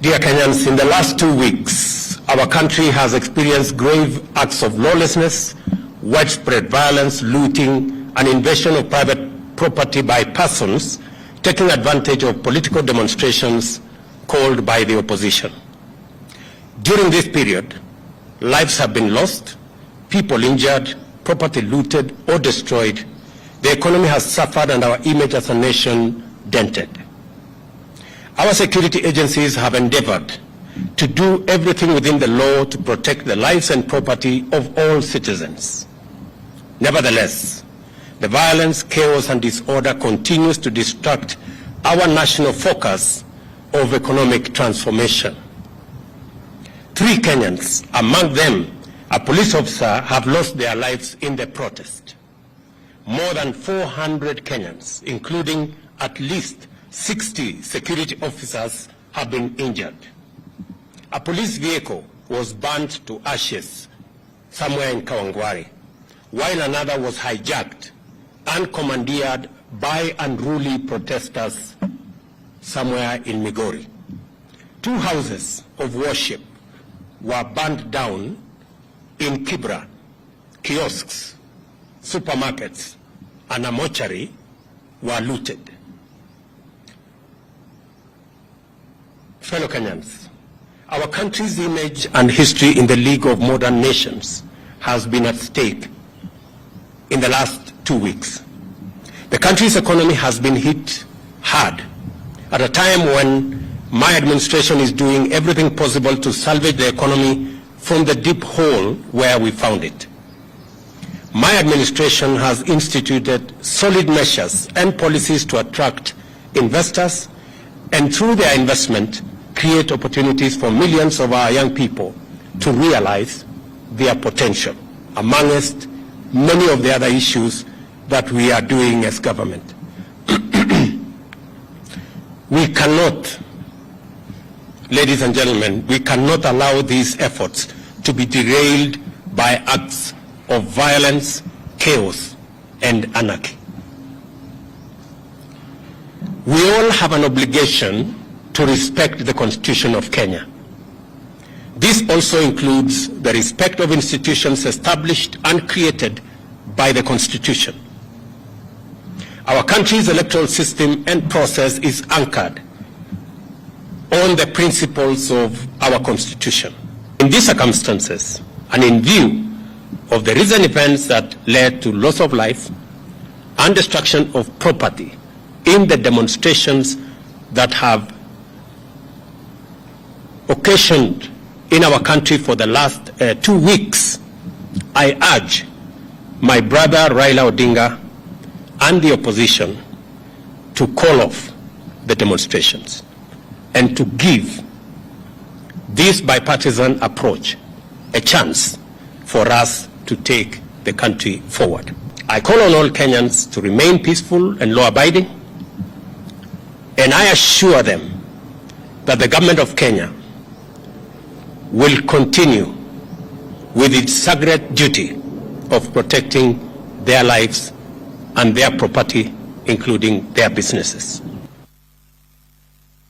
Dear Kenyans, in the last 2 weeks, our country has experienced grave acts of lawlessness, widespread violence, looting, and invasion of private property by persons taking advantage of political demonstrations called by the opposition. During this period, lives have been lost, people injured, property looted or destroyed, the economy has suffered, and our image as a nation dented. Our security agencies have endeavored to do everything within the law to protect the lives and property of all citizens. Nevertheless, the violence, chaos, and disorder continues to distract our national focus of economic transformation. 3 Kenyans, among them a police officer, have lost their lives in the protest. More than 400 Kenyans, including at least 60 security officers, have been injured. A police vehicle was burnt to ashes somewhere in Kawangware, while another was hijacked and commandeered by unruly protesters somewhere in Migori. 2 houses of worship were burnt down in Kibra. Kiosks, supermarkets, and a mortuary were looted. Fellow Kenyans, our country's image and history in the League of Modern Nations has been at stake in the last 2 weeks. The country's economy has been hit hard at a time when my administration is doing everything possible to salvage the economy from the deep hole where we found it. My administration has instituted solid measures and policies to attract investors and through their investment create opportunities for millions of our young people to realize their potential, amongst many of the other issues that we are doing as government. We cannot, ladies and gentlemen, we cannot allow these efforts to be derailed by acts of violence, chaos, and anarchy. We all have an obligation to respect the Constitution of Kenya. This also includes the respect of institutions established and created by the Constitution. Our country's electoral system and process is anchored on the principles of our Constitution. In these circumstances, and in view of the recent events that led to loss of life and destruction of property in the demonstrations that have occasioned in our country for the last 2 weeks, I urge my brother Raila Odinga and the opposition to call off the demonstrations and to give this bipartisan approach a chance for us to take the country forward. I call on all Kenyans to remain peaceful and law-abiding, and I assure them that the government of Kenya will continue with its sacred duty of protecting their lives and their property, including their businesses.